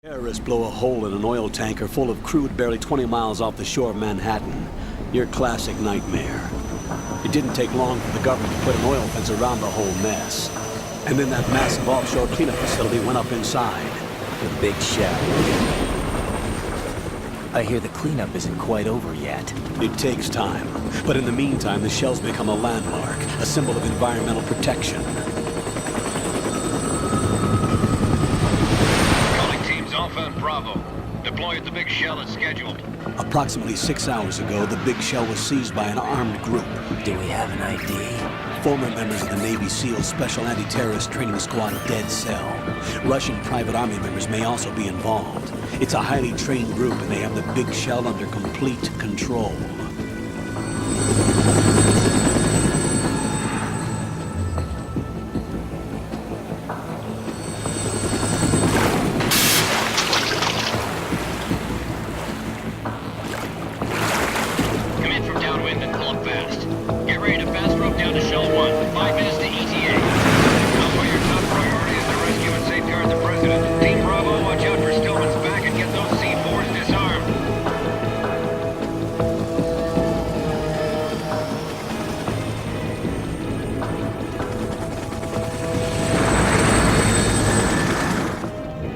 Terrorists blow a hole in an oil tanker full of crude barely 20 miles off the shore of Manhattan. Your classic nightmare. It didn't take long for the government to put an oil fence around the whole mess. And then that massive offshore cleanup facility went up inside. The big shell. I hear the cleanup isn't quite over yet. It takes time. But in the meantime, the shell's become a landmark, a symbol of environmental protection. Alpha and Bravo. Deploy at the big shell as scheduled. Approximately 6 hours ago, the big shell was seized by an armed group. Do we have an ID? Former members of the Navy SEAL Special Anti-Terrorist Training Squad Dead Cell. Russian private army members may also be involved. It's a highly trained group and they have the big shell under complete control.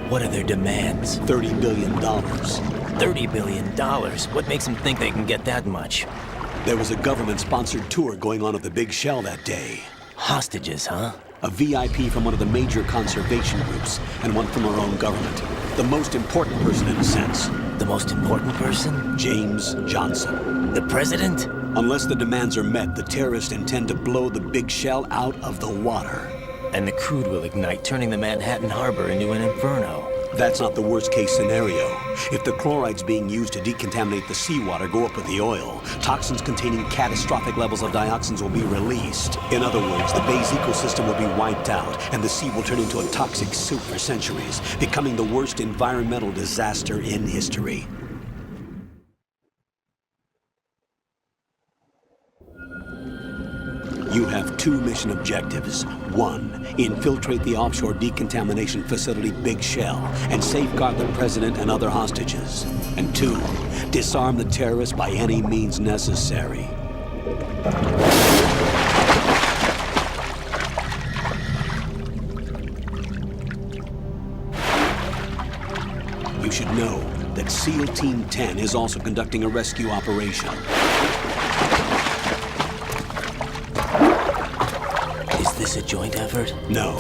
What are their demands? $30 billion. $30 billion? What makes them think they can get that much? There was a government-sponsored tour going on at the big shell that day. Hostages, huh? A VIP from one of the major conservation groups, and one from our own government. The most important person in a sense. The most important person? James Johnson. The president? Unless the demands are met, the terrorists intend to blow the big shell out of the water. And the crude will ignite, turning the Manhattan Harbor into an inferno. That's not the worst-case scenario. If the chlorides being used to decontaminate the seawater go up with the oil, toxins containing catastrophic levels of dioxins will be released. In other words, the bay's ecosystem will be wiped out, and the sea will turn into a toxic soup for centuries, becoming the worst environmental disaster in history. You have two mission objectives. One, infiltrate the offshore decontamination facility Big Shell and safeguard the president and other hostages. And two, disarm the terrorists by any means necessary. You should know that SEAL Team 10 is also conducting a rescue operation. Is this a joint effort? No.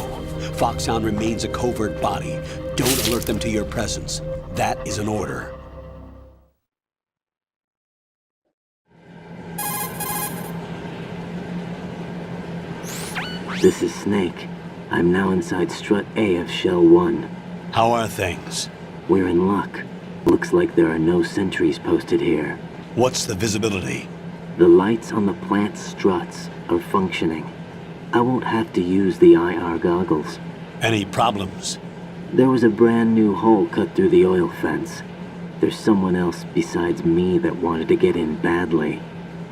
Foxhound remains a covert body. Don't alert them to your presence. That is an order. This is Snake. I'm now inside Strut A of Shell 1. How are things? We're in luck. Looks like there are no sentries posted here. What's the visibility? The lights on the plant struts are functioning. I won't have to use the IR goggles. Any problems? There was a brand new hole cut through the oil fence. There's someone else besides me that wanted to get in badly.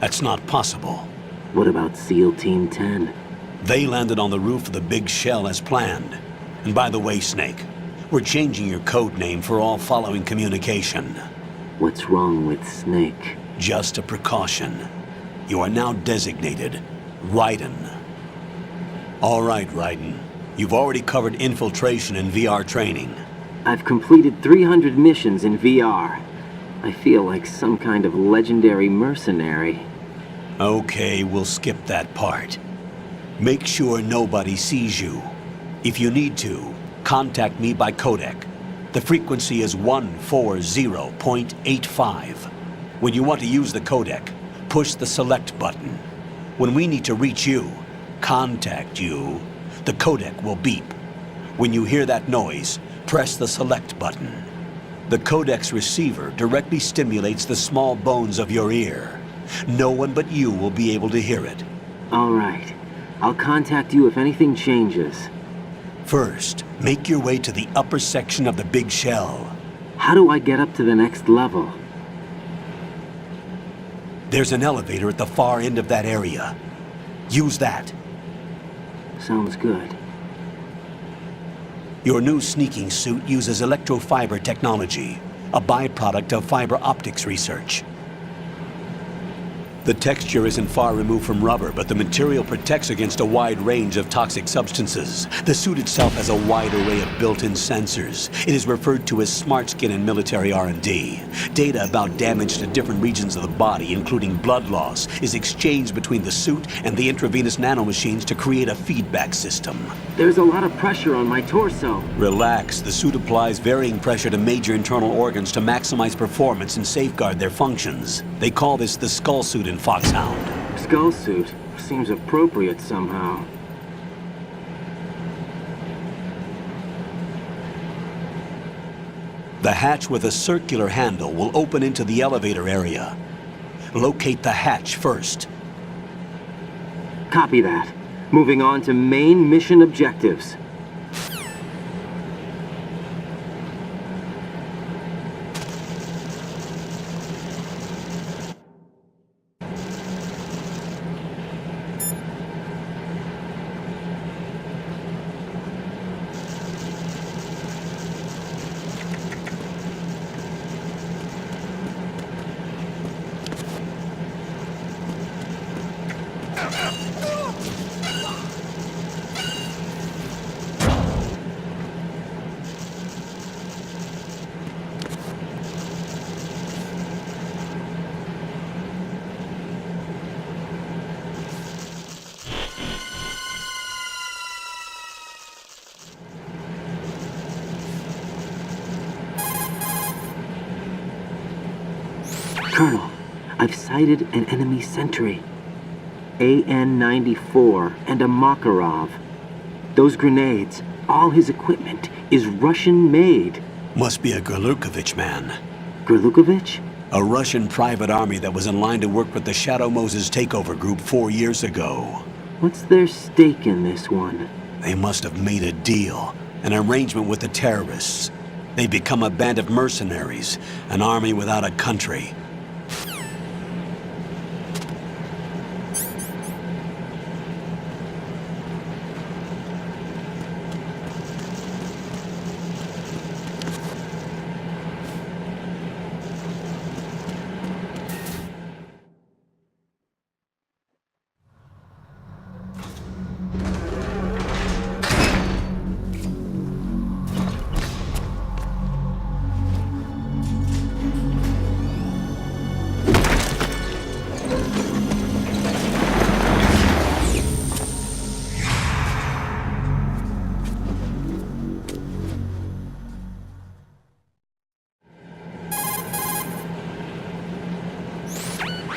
That's not possible. What about SEAL Team 10? They landed on the roof of the Big Shell as planned. And by the way, Snake, we're changing your code name for all following communication. What's wrong with Snake? Just a precaution. You are now designated Raiden. All right, Raiden. You've already covered infiltration and VR training. I've completed 300 missions in VR. I feel like some kind of legendary mercenary. Okay, we'll skip that part. Make sure nobody sees you. If you need to, contact me by codec. The frequency is 140.85. When you want to use the codec, push the select button. When we need to reach you, contact you, the codec will beep. When you hear that noise, press the select button. The codec's receiver directly stimulates the small bones of your ear. No one but you will be able to hear it. All right. I'll contact you if anything changes. First, make your way to the upper section of the Big Shell. How do I get up to the next level? There's an elevator at the far end of that area. Use that. Sounds good. Your new sneaking suit uses electrofiber technology, a byproduct of fiber optics research. The texture isn't far removed from rubber, but the material protects against a wide range of toxic substances. The suit itself has a wide array of built-in sensors. It is referred to as smart skin in military R&D. Data about damage to different regions of the body, including blood loss, is exchanged between the suit and the intravenous nanomachines to create a feedback system. There's a lot of pressure on my torso. Relax. The suit applies varying pressure to major internal organs to maximize performance and safeguard their functions. They call this the skull suit in Foxhound. Skull suit seems appropriate somehow. The hatch with a circular handle will open into the elevator area. Locate the hatch first. Copy that. Moving on to main mission objectives. Colonel, I've sighted an enemy sentry. AN-94 and a Makarov. Those grenades, all his equipment, is Russian-made. Must be a Gorlukovich man. Gorlukovich? A Russian private army that was in line to work with the Shadow Moses takeover group 4 years ago. What's their stake in this one? They must have made a deal, an arrangement with the terrorists. They become a band of mercenaries, an army without a country.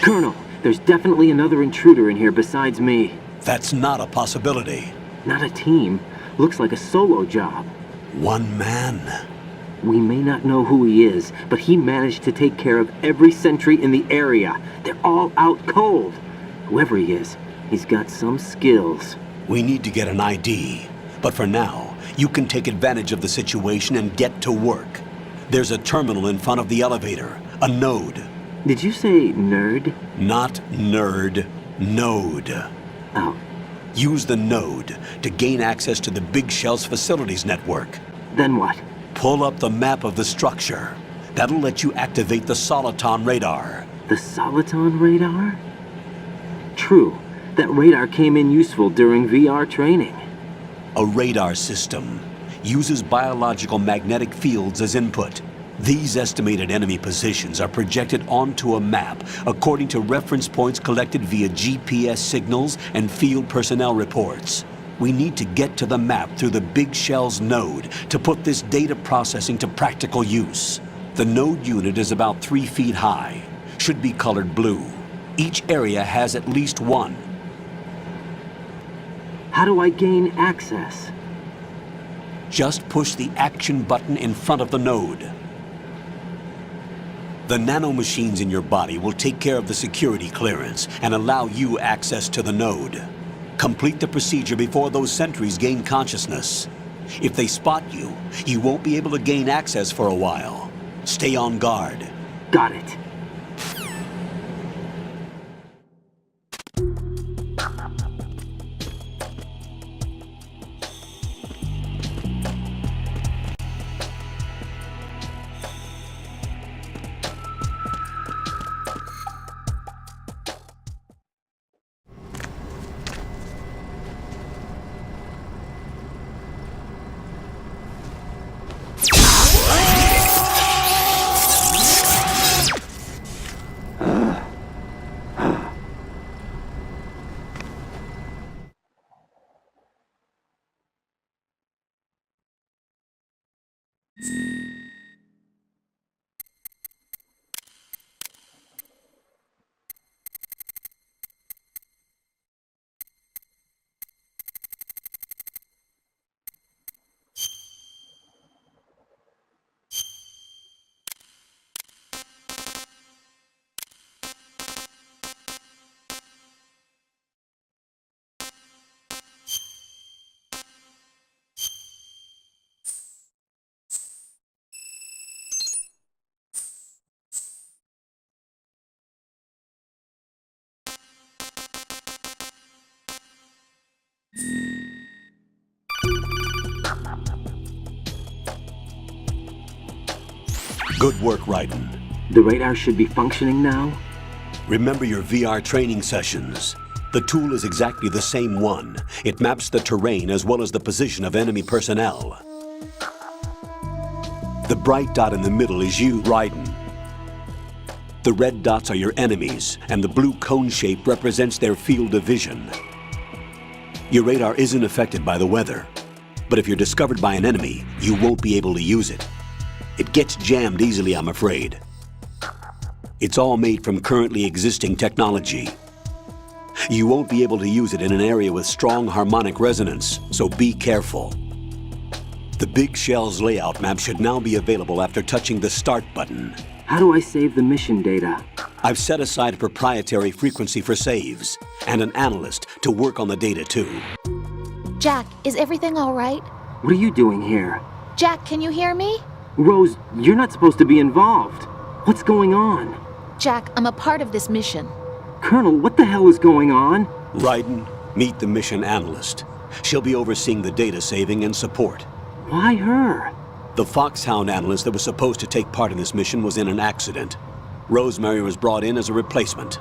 Colonel, there's definitely another intruder in here besides me. That's not a possibility. Not a team. Looks like a solo job. One man. We may not know who he is, but he managed to take care of every sentry in the area. They're all out cold. Whoever he is, he's got some skills. We need to get an ID. But for now, you can take advantage of the situation and get to work. There's a terminal in front of the elevator. A node. Did you say nerd? Not nerd. Node. Oh. Use the node to gain access to the Big Shell's facilities network. Then what? Pull up the map of the structure. That'll let you activate the Soliton radar. The Soliton radar? True. That radar came in useful during VR training. A radar system uses biological magnetic fields as input. These estimated enemy positions are projected onto a map according to reference points collected via GPS signals and field personnel reports. We need to get to the map through the Big Shell's node to put this data processing to practical use. The node unit is about 3 feet high, should be colored blue. Each area has at least one. How do I gain access? Just push the action button in front of the node. The nanomachines in your body will take care of the security clearance and allow you access to the node. Complete the procedure before those sentries gain consciousness. If they spot you, you won't be able to gain access for a while. Stay on guard. Got it. Good work, Raiden. The radar should be functioning now? Remember your VR training sessions. The tool is exactly the same one. It maps the terrain as well as the position of enemy personnel. The bright dot in the middle is you, Raiden. The red dots are your enemies, and the blue cone shape represents their field of vision. Your radar isn't affected by the weather, but if you're discovered by an enemy, you won't be able to use it. It gets jammed easily, I'm afraid. It's all made from currently existing technology. You won't be able to use it in an area with strong harmonic resonance, so be careful. The Big Shell's layout map should now be available after touching the Start button. How do I save the mission data? I've set aside a proprietary frequency for saves, and an analyst to work on the data too. Jack, is everything all right? What are you doing here? Jack, can you hear me? Rose, you're not supposed to be involved. What's going on? Jack, I'm a part of this mission. Colonel, what the hell is going on? Raiden, meet the mission analyst. She'll be overseeing the data saving and support. Why her? The Foxhound analyst that was supposed to take part in this mission was in an accident. Rosemary was brought in as a replacement.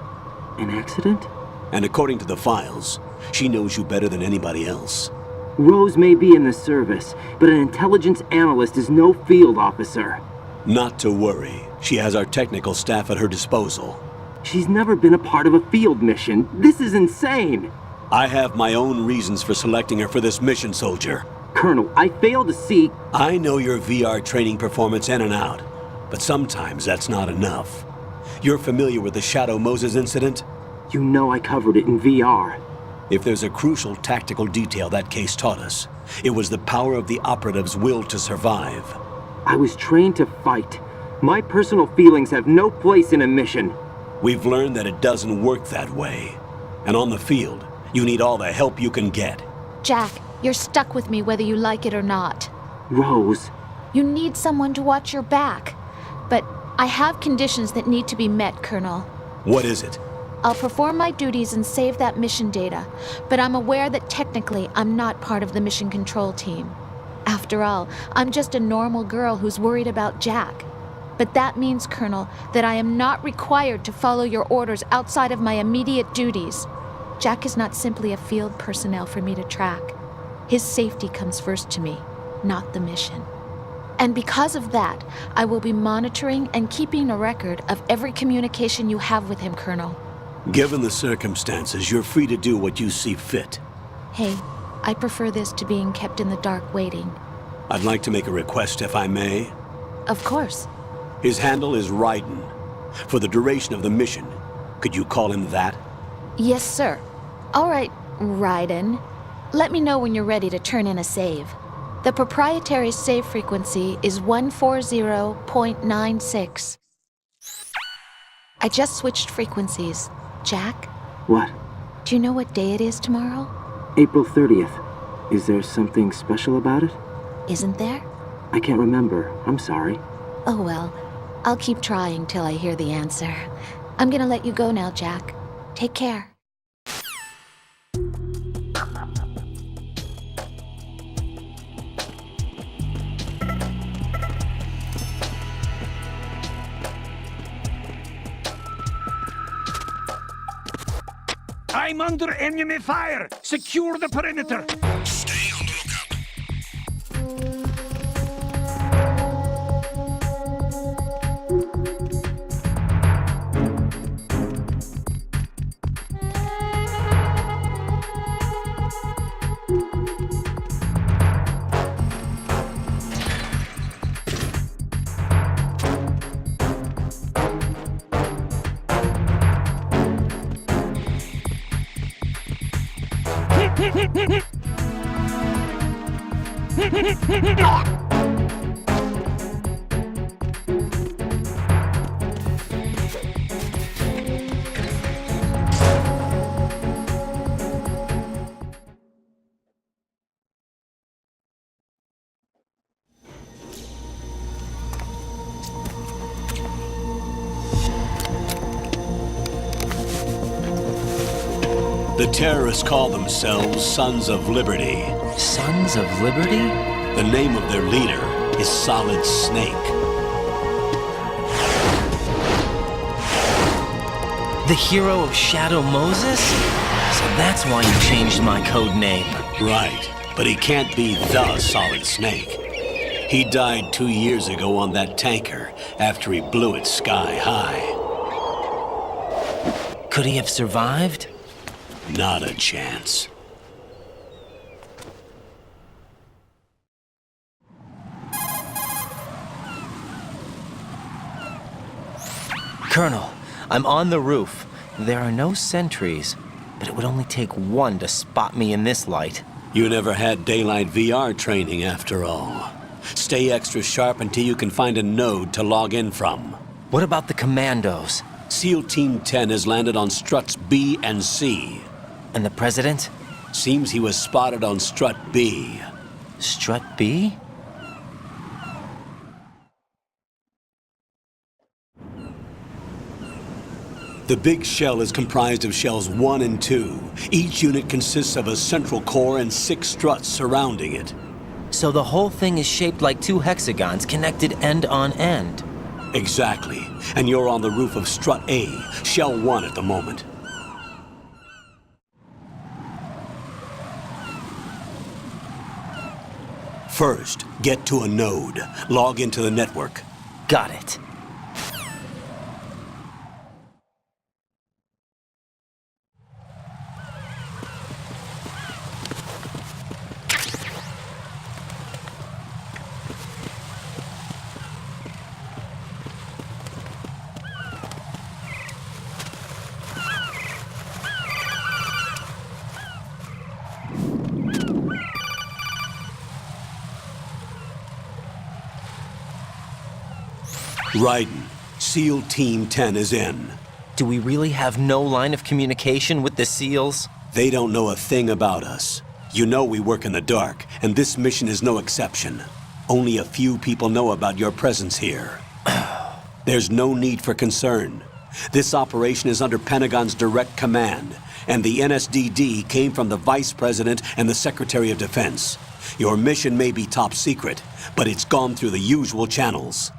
An accident? And according to the files, she knows you better than anybody else. Rose may be in the service, but an intelligence analyst is no field officer. Not to worry. She has our technical staff at her disposal. She's never been a part of a field mission. This is insane! I have my own reasons for selecting her for this mission, soldier. Colonel, I fail to see... I know your VR training performance in and out, but sometimes that's not enough. You're familiar with the Shadow Moses incident? You know I covered it in VR. If there's a crucial tactical detail that case taught us, it was the power of the operative's will to survive. I was trained to fight. My personal feelings have no place in a mission. We've learned that it doesn't work that way. And on the field, you need all the help you can get. Jack, you're stuck with me whether you like it or not. Rose. You need someone to watch your back. But I have conditions that need to be met, Colonel. What is it? I'll perform my duties and save that mission data, but I'm aware that technically I'm not part of the mission control team. After all, I'm just a normal girl who's worried about Jack. But that means, Colonel, that I am not required to follow your orders outside of my immediate duties. Jack is not simply a field personnel for me to track. His safety comes first to me, not the mission. And because of that, I will be monitoring and keeping a record of every communication you have with him, Colonel. Given the circumstances, you're free to do what you see fit. Hey, I prefer this to being kept in the dark waiting. I'd like to make a request, if I may. Of course. His handle is Raiden. For the duration of the mission, could you call him that? Yes, sir. All right, Raiden. Let me know when you're ready to turn in a save. The proprietary save frequency is 140.96. I just switched frequencies. Jack, What? do you know what day it is tomorrow? April 30th. Is there something special about it? Isn't there? I can't remember. I'm sorry. Oh well, I'll keep trying till I hear the answer. I'm gonna let you go now, Jack. Take care. I'm under enemy fire! Secure the perimeter! Stay on the lookout. The terrorists call themselves Sons of Liberty. Sons of Liberty? The name of their leader is Solid Snake. The hero of Shadow Moses? So that's why you changed my code name. Right, but he can't be the Solid Snake. He died 2 years ago on that tanker after he blew it sky high. Could he have survived? Not a chance. Colonel, I'm on the roof. There are no sentries, but it would only take one to spot me in this light. You never had daylight VR training after all. Stay extra sharp until you can find a node to log in from. What about the commandos? SEAL Team 10 has landed on struts B and C. And the president? Seems he was spotted on strut B. Strut B? The big shell is comprised of shells 1 and 2. Each unit consists of a central core and 6 struts surrounding it. So the whole thing is shaped like 2 hexagons connected end on end. Exactly. And you're on the roof of strut A, shell 1 at the moment. First, get to a node. Log into the network. Got it. Raiden, SEAL Team 10 is in. Do we really have no line of communication with the SEALs? They don't know a thing about us. You know we work in the dark, and this mission is no exception. Only a few people know about your presence here. There's no need for concern. This operation is under Pentagon's direct command, and the NSDD came from the Vice President and the Secretary of Defense. Your mission may be top secret, but it's gone through the usual channels.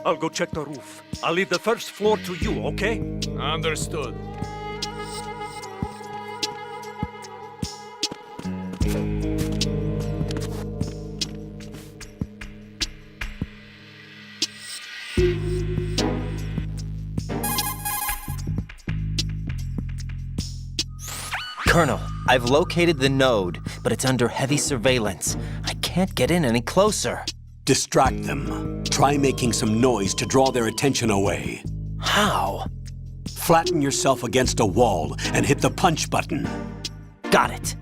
I'll go check the roof. I'll leave the first floor to you, okay? Understood. Colonel, I've located the node, but it's under heavy surveillance. I can't get in any closer. Distract them. Try making some noise to draw their attention away. How? Flatten yourself against a wall and hit the punch button. Got it.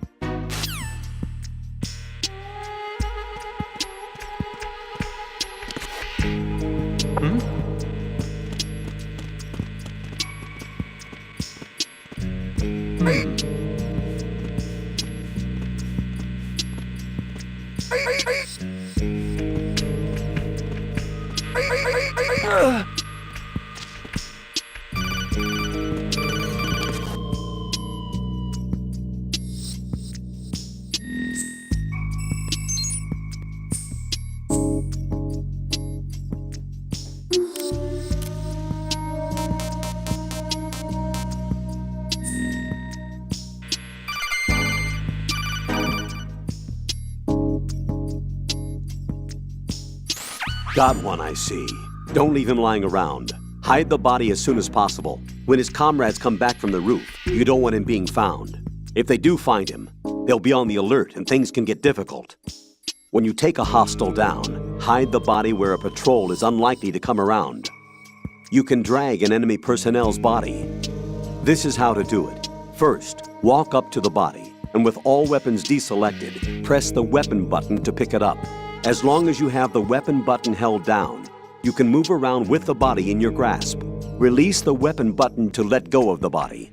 Got one, I see. Don't leave him lying around. Hide the body as soon as possible. When his comrades come back from the roof, you don't want him being found. If they do find him, they'll be on the alert and things can get difficult. When you take a hostile down, hide the body where a patrol is unlikely to come around. You can drag an enemy personnel's body. This is how to do it. First, walk up to the body, and with all weapons deselected, press the weapon button to pick it up. As long as you have the weapon button held down, you can move around with the body in your grasp. Release the weapon button to let go of the body.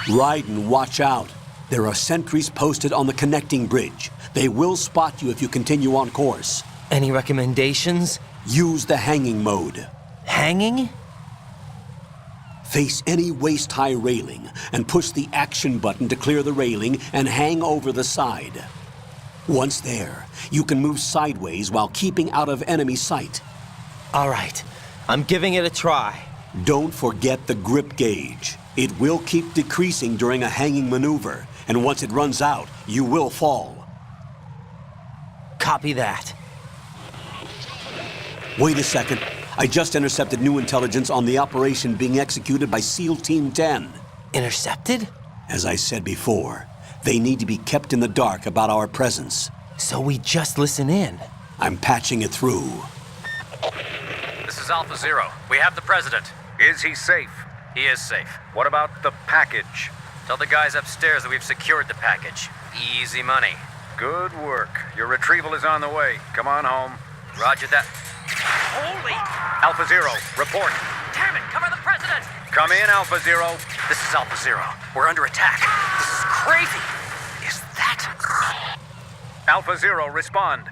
Raiden, watch out. There are sentries posted on the connecting bridge. They will spot you if you continue on course. Any recommendations? Use the hanging mode. Hanging? Face any waist-high railing and push the action button to clear the railing and hang over the side. Once there, you can move sideways while keeping out of enemy sight. All right, I'm giving it a try. Don't forget the grip gauge. It will keep decreasing during a hanging maneuver, and once it runs out, you will fall. Copy that. Wait a second. I just intercepted new intelligence on the operation being executed by SEAL Team 10. Intercepted? As I said before, they need to be kept in the dark about our presence. So we just listen in. I'm patching it through. This is Alpha Zero. We have the president. Is he safe? He is safe. What about the package? Tell the guys upstairs that we've secured the package. Easy money. Good work. Your retrieval is on the way. Come on home. Roger that. Holy! Alpha Zero, report. Damn it! Cover the president! Come in, Alpha Zero. This is Alpha Zero. We're under attack. This is crazy. Is that... Alpha Zero, respond.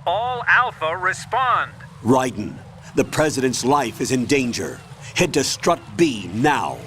All Alpha, respond. Raiden, the President's life is in danger. Head to Strut B now.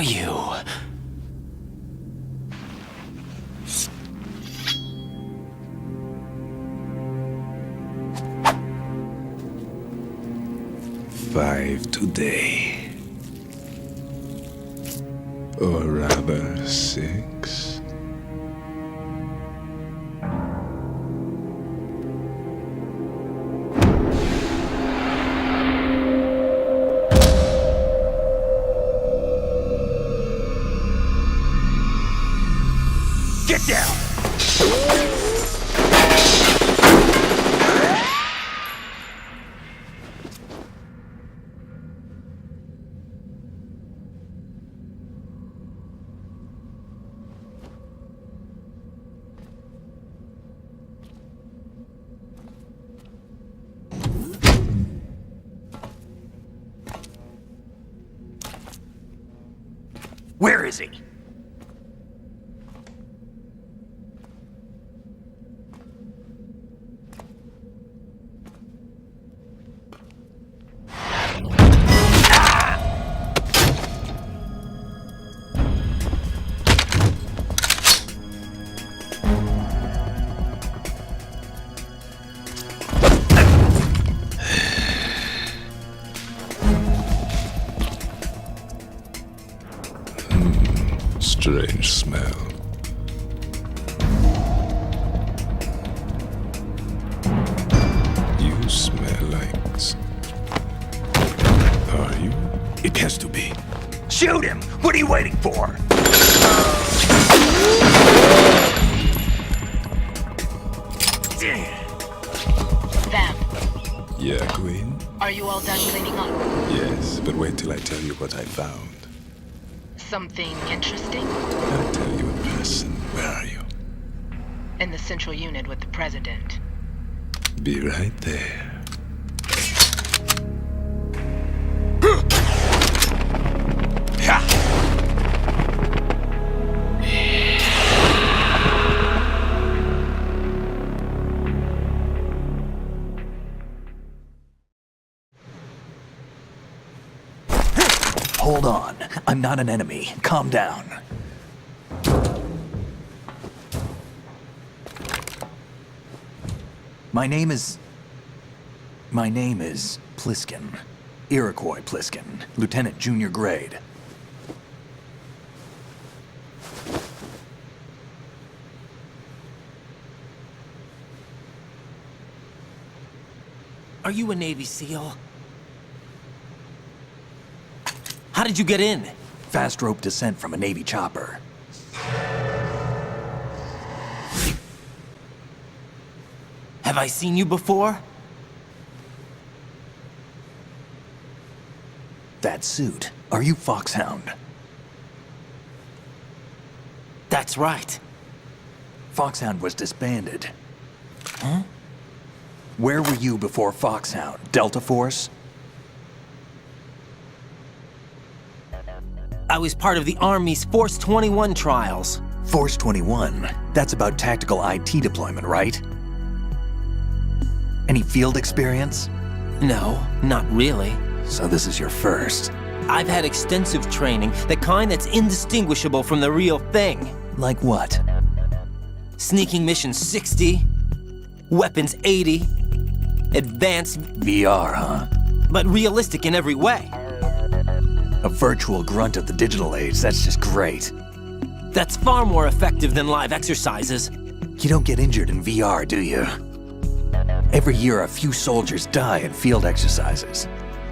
are you? Five today. Or rather, 6. Get down! Where is he? Strange smell. You smell like... Are you? It has to be. Shoot him! What are you waiting for? Them. Yeah, Queen? Are you all done cleaning up? Yes, but wait till I tell you what I found. Something interesting? I'll tell you in person. Where are you? In the central unit with the president. Be right there. Hold on. I'm not an enemy. Calm down. My name is Pliskin. Iroquois Pliskin, Lieutenant Junior Grade. Are you a Navy SEAL? How did you get in? Fast rope descent from a Navy chopper. Have I seen you before? That suit. Are you Foxhound? That's right. Foxhound was disbanded. Huh? Where were you before Foxhound? Delta Force? I was part of the Army's Force 21 trials. Force 21? That's about tactical IT deployment, right? Any field experience? No, not really. So this is your first. I've had extensive training, the kind that's indistinguishable from the real thing. Like what? Sneaking mission 60, weapons 80, advanced... VR, huh? But realistic in every way. A virtual grunt of the digital age, that's just great. That's far more effective than live exercises. You don't get injured in VR, do you? Every year, a few soldiers die in field exercises.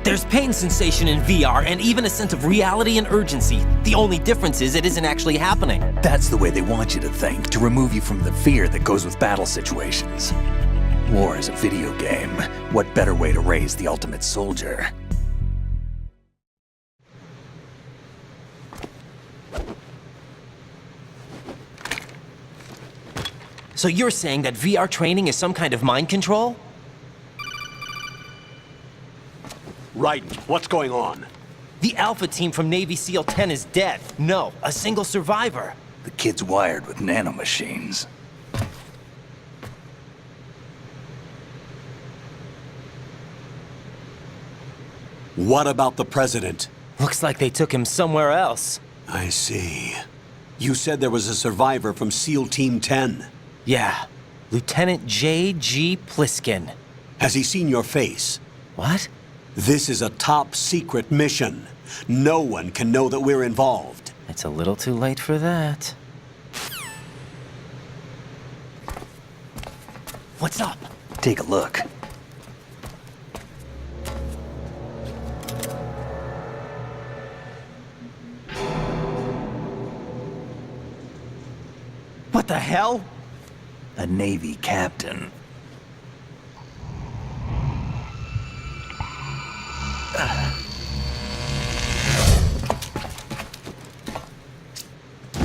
There's pain sensation in VR and even a sense of reality and urgency. The only difference is it isn't actually happening. That's the way they want you to think, to remove you from the fear that goes with battle situations. War is a video game. What better way to raise the ultimate soldier? So you're saying that VR training is some kind of mind control? Right. What's going on? The Alpha team from Navy SEAL 10 is dead. No, a single survivor. The kid's wired with nanomachines. What about the president? Looks like they took him somewhere else. I see. You said there was a survivor from SEAL Team 10. Yeah, Lieutenant J.G. Pliskin. Has he seen your face? What? This is a top secret mission. No one can know that we're involved. It's a little too late for that. What's up? Take a look. What the hell? A Navy captain.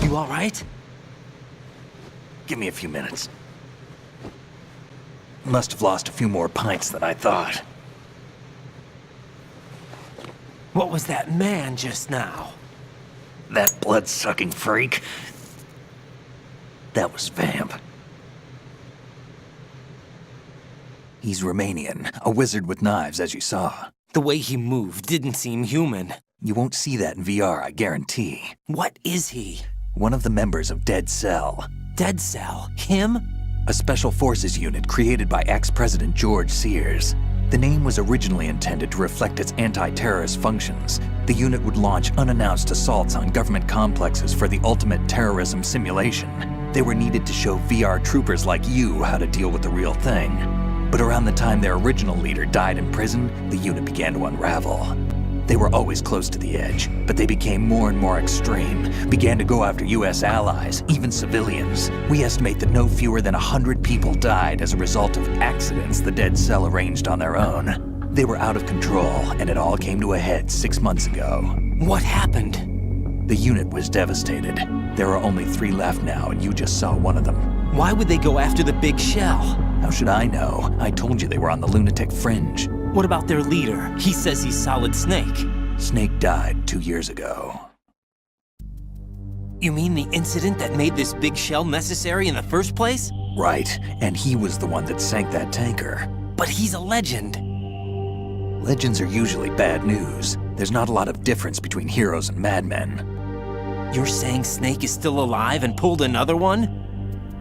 You all right? Give me a few minutes. Must have lost a few more pints than I thought. What was that man just now? That blood-sucking freak. That was Vamp. He's Romanian, a wizard with knives, as you saw. The way he moved didn't seem human. You won't see that in VR, I guarantee. What is he? One of the members of Dead Cell. Dead Cell? Him? A special forces unit created by ex-President George Sears. The name was originally intended to reflect its anti-terrorist functions. The unit would launch unannounced assaults on government complexes for the ultimate terrorism simulation. They were needed to show VR troopers like you how to deal with the real thing. But around the time their original leader died in prison, the unit began to unravel. They were always close to the edge, but they became more and more extreme, began to go after US allies, even civilians. We estimate that no fewer than 100 people died as a result of accidents the Dead Cell arranged on their own. They were out of control, and it all came to a head 6 months ago. What happened? The unit was devastated. There are only 3 left now, and you just saw one of them. Why would they go after the big shell? How should I know? I told you they were on the lunatic fringe. What about their leader? He says he's Solid Snake. Snake died 2 years ago. You mean the incident that made this big shell necessary in the first place? Right, and he was the one that sank that tanker. But he's a legend. Legends are usually bad news. There's not a lot of difference between heroes and madmen. You're saying Snake is still alive and pulled another one?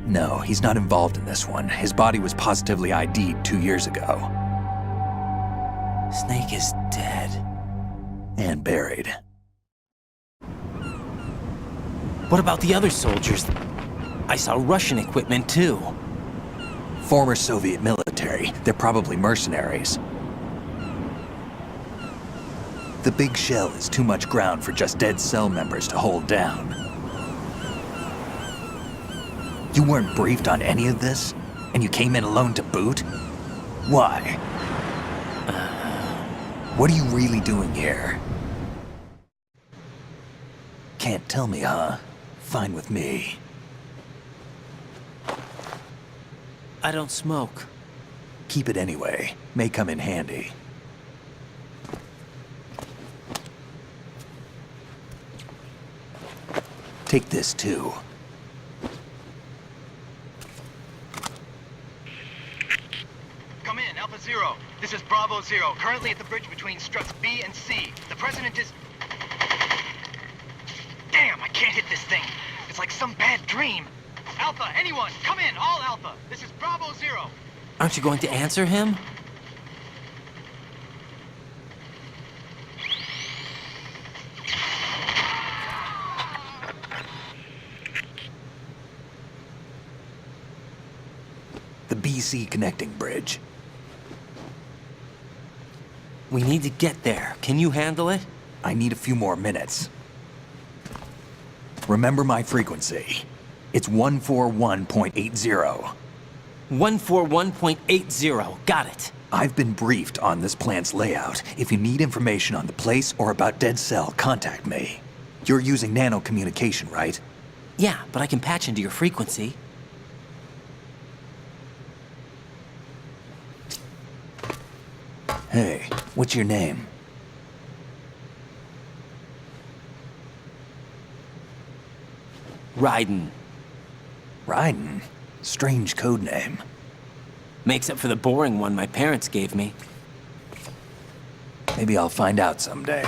No, he's not involved in this one. His body was positively ID'd 2 years ago. Snake is dead. And buried. What about the other soldiers? I saw Russian equipment too. Former Soviet military. They're probably mercenaries. The big shell is too much ground for just Dead Cell members to hold down. You weren't briefed on any of this? And you came in alone to boot? Why? What are you really doing here? Can't tell me, huh? Fine with me. I don't smoke. Keep it anyway. May come in handy. Take this too. Come in, Alpha Zero. This is Bravo Zero, currently at the bridge between struts B and C. The President is... Damn, I can't hit this thing. It's like some bad dream. Alpha, anyone, come in, all Alpha. This is Bravo Zero. Aren't you going to answer him? The BC connecting bridge. We need to get there. Can you handle it? I need a few more minutes. Remember my frequency. It's 141.80. 141.80. Got it. I've been briefed on this plant's layout. If you need information on the place or about Dead Cell, contact me. You're using nano communication, right? Yeah, but I can patch into your frequency. Hey, what's your name? Raiden. Raiden? Strange code name. Makes up for the boring one my parents gave me. Maybe I'll find out someday.